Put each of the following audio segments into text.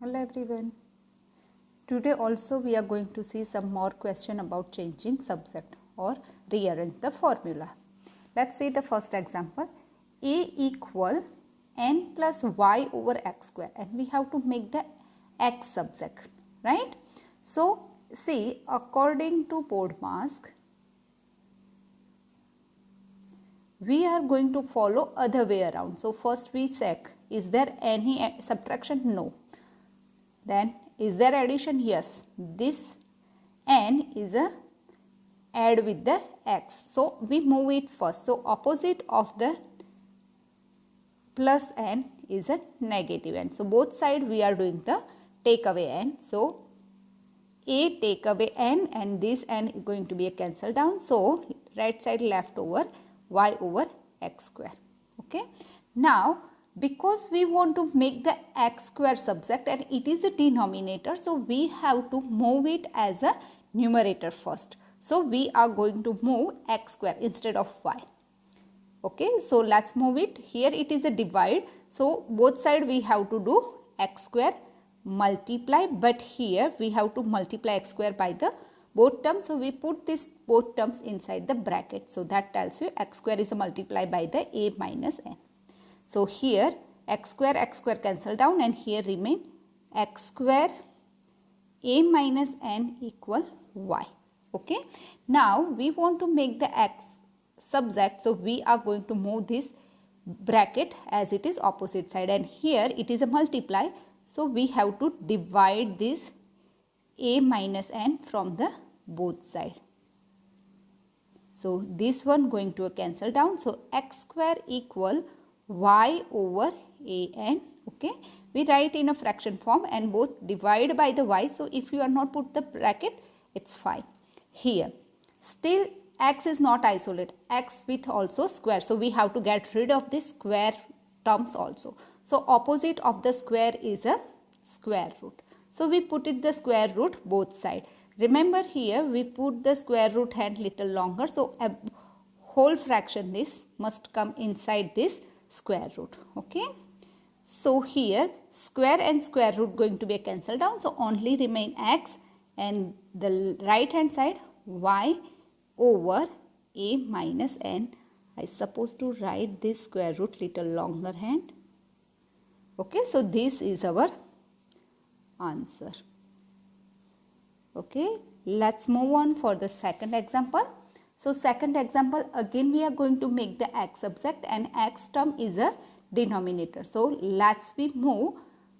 Hello everyone. Today also we are going to see some more question about changing subject or rearrange the formula. Let's see the first example. A equal n plus y over x square, and we have to make the x subject, right? So see, according to BORDMAS, we are going to follow other way around. So first we check, is there any subtraction? No. Then is there addition? Yes. This n is a add with the x. So we move it first. So opposite of the plus n is a negative n. So both side we are doing the take away n. So a take away n, and this n is going to be a cancel down. So right side left over y over x square. Okay. Now because we want to make the x square subject and it is a denominator, so we have to move it as a numerator first. So we are going to move x square instead of y. Okay, so let's move it. Here it is a divide, so both side we have to do x square multiply, but here we have to multiply x square by the both terms. So we put this both terms inside the bracket. So that tells you x square is multiplied by the a minus n. So here x square cancel down, and here remain x square a minus n equal y. Okay. Now we want to make the x subject, so we are going to move this bracket as it is opposite side, and here it is a multiply. So we have to divide this a minus n from the both side. So this one going to cancel down. So x square equal y over a n. Okay, we write in a fraction form and both divide by the y. So if you are not put the bracket, it's fine. Here still x is not isolated, x with also square, so we have to get rid of this square terms also. So opposite of the square is a square root, so we put it the square root both side. Remember here we put the square root hand little longer, so a whole fraction this must come inside this square root. Okay, so here square and square root going to be a cancel down, so only remain x, and the right hand side y over a minus n. I supposed to write this square root little longer hand. Okay, so this is our answer. Okay, let's move on for the second example. So second example, again we are going to make the x subject, and x term is a denominator. So let's we move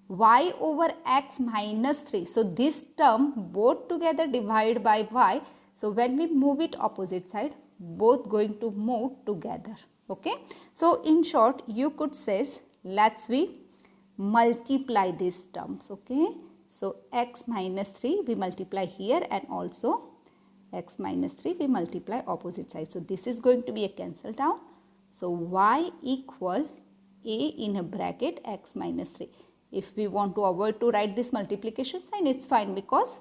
y over x minus 3. So this term both together divide by y. So when we move it opposite side, both going to move together. Okay. So in short, you could say, let's we multiply these terms. Okay. So x minus 3 we multiply here, and also x minus 3 we multiply opposite side. So this is going to be a cancel down. So y equal a in a bracket x minus 3. If we want to avoid to write this multiplication sign, it's fine, because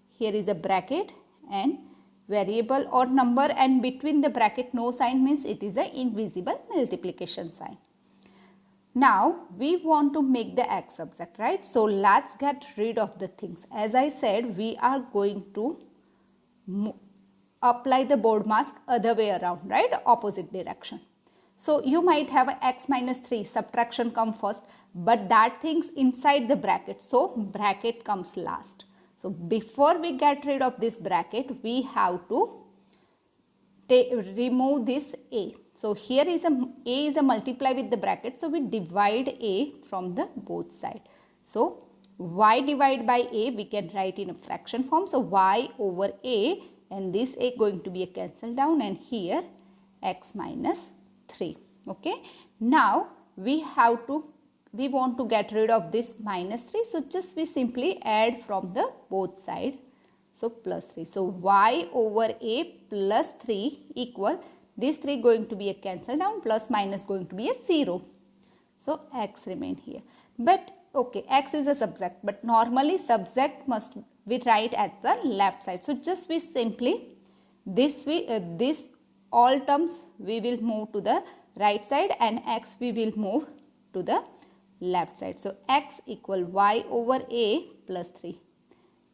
here is a bracket and variable or number, and between the bracket no sign means it is a invisible multiplication sign. Now we want to make the x subject, right? So let's get rid of the things. As I said, we are going to apply the BORDMAS other way around, right? Opposite direction. So you might have a x minus 3 subtraction come first, but that things inside the bracket. So bracket comes last. So before we get rid of this bracket, we have to remove this a. So here is a is a multiply with the bracket. So we divide a from the both side. So y divided by a we can write in a fraction form. So y over a, and this a going to be a cancel down, and here x minus 3. Okay. Now we want to get rid of this minus 3. So just we simply add from the both side. So plus 3. So y over a plus 3 equal, this 3 going to be a cancel down, plus minus going to be a 0. So x remain here. But okay, x is a subject, but normally subject must be write at the left side. So just we simply this all terms we will move to the right side, and x we will move to the left side. So x equal y over a plus 3.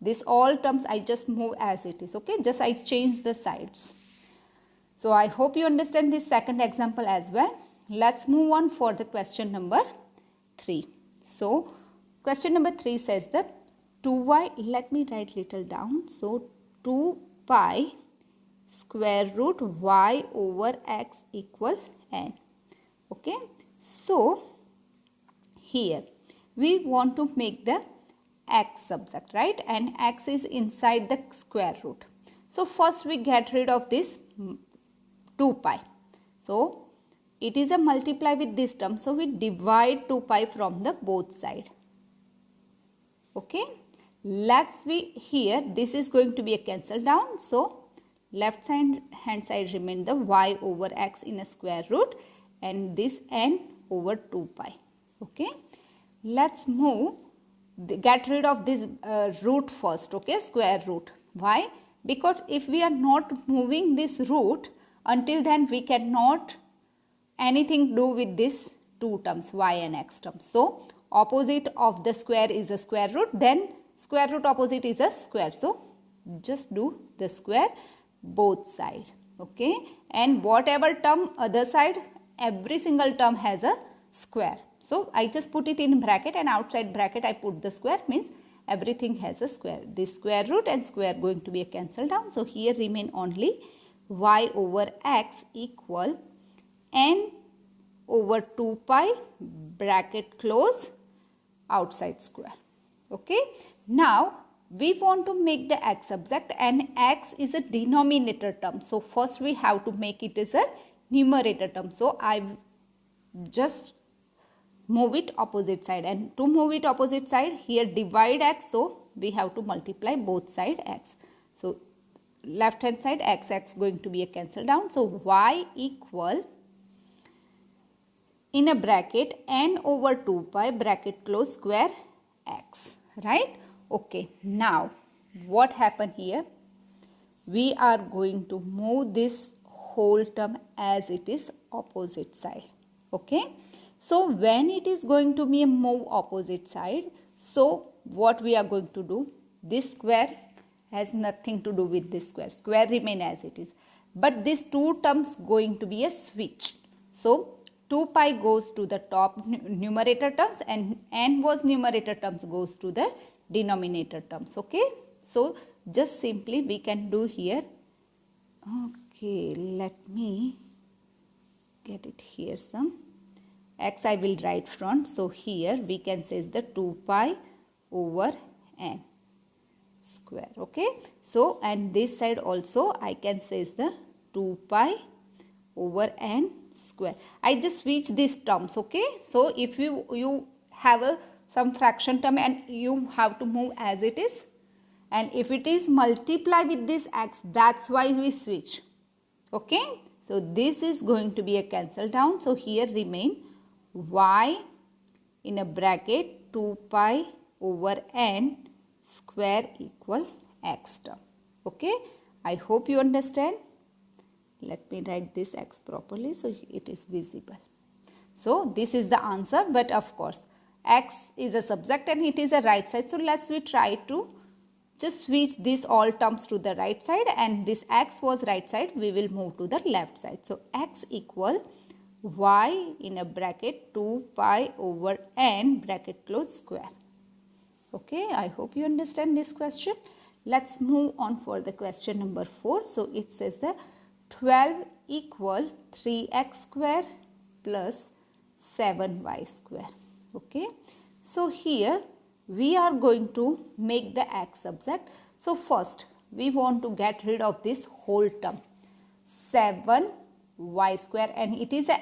This all terms I just move as it is, okay? Just I change the sides. So I hope you understand this second example as well. Let's move on for the question number 3. So question number 3 says that 2y, let me write little down. So 2 pi square root y over x equal n. Okay. So here we want to make the x subject, right? And x is inside the square root. So first we get rid of this 2 pi. So it is a multiply with this term. So we divide 2 pi from the both side. Okay. Let's be here. This is going to be a cancel down. So left hand side remain the y over x in a square root and this n over 2 pi. Okay. Let's move, get rid of this root first, okay, square root. Why? Because if we are not moving this root, until then we cannot anything do with this two terms, y and x terms. So opposite of the square is a square root, then square root opposite is a square. So just do the square both side, okay, and whatever term other side, every single term has a square. So I just put it in bracket and outside bracket I put the square, means everything has a square. This square root and square going to be a cancel down. So here remain only y over x equal n over 2 pi bracket close outside square. Okay. Now we want to make the x subject and x is a denominator term. So first we have to make it as a numerator term. So I just move it opposite side, and to move it opposite side here divide x, so we have to multiply both side x. So left hand side x going to be a cancel down. So y equal in a bracket n over 2 pi bracket close square x, right? Okay, now what happened here? We are going to move this whole term as it is opposite side. Okay. So when it is going to be a move opposite side, so what we are going to do? This square has nothing to do with this square. Square remain as it is. But these two terms going to be a switch. So 2 pi goes to the top numerator terms and n was numerator terms goes to the denominator terms. Okay. So just simply we can do here. Okay, let me get it here some. X I will write front. So here we can say is the 2 pi over n square. Okay. So and this side also I can say is the 2 pi over n square. I just switch these terms. Okay. So if you have some fraction term and you have to move as it is, and if it is multiply with this x, that's why we switch. Okay. So this is going to be a cancel down. So here remain y in a bracket 2 pi over n square equal x term. Okay. I hope you understand. Let me write this x properly so it is visible. So this is the answer, but of course x is a subject and it is a right side. So let's we try to just switch these all terms to the right side, and this x was right side, we will move to the left side. So x equal y in a bracket 2 pi over n bracket close square. Okay, I hope you understand this question. Let's move on for the question number 4. So it says the 12 equal 3x square plus 7y square. Okay, so here we are going to make the x subject. So first we want to get rid of this whole term 7y square, and it is a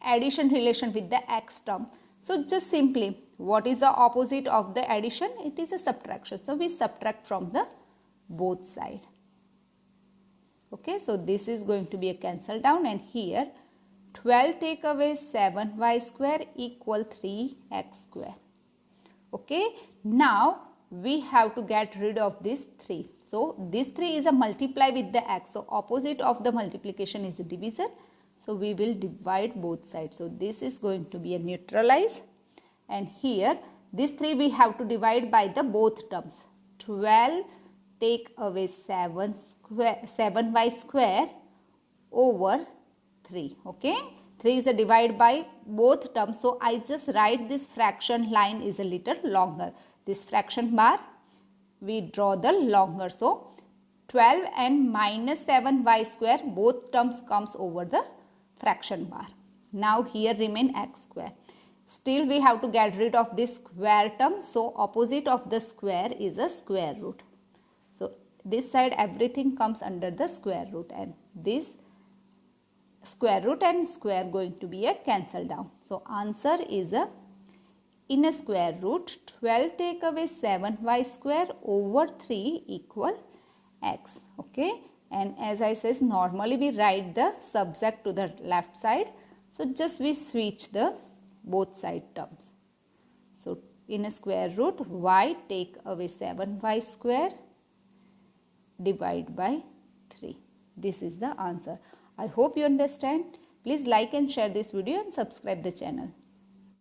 addition relation with the x term. So just simply what is the opposite of the addition? It is a subtraction. So we subtract from the both side. Okay, so this is going to be a cancel down, and here 12 take away 7y square equal 3x square. Okay, now we have to get rid of this 3. So this 3 is a multiply with the x. So opposite of the multiplication is a division. So we will divide both sides. So this is going to be a neutralize, and here this 3 we have to divide by the both terms. 12 take away 7y square over 3. Okay, 3 is a divide by both terms, so I just write this fraction line is a little longer. This fraction bar we draw the longer, so 12 and minus 7y square both terms comes over the fraction bar. Now here remain x square. Still we have to get rid of this square term, so opposite of the square is a square root. So this side everything comes under the square root, and this square root and square going to be a cancel down. So answer is a in a square root 12 take away 7y square over 3 equal x. Okay, and as I says, normally we write the subject to the left side, so just we switch the both side terms. So in a square root y take away 7y square divide by 3. This is the answer. I hope you understand. Please like and share this video and subscribe the channel.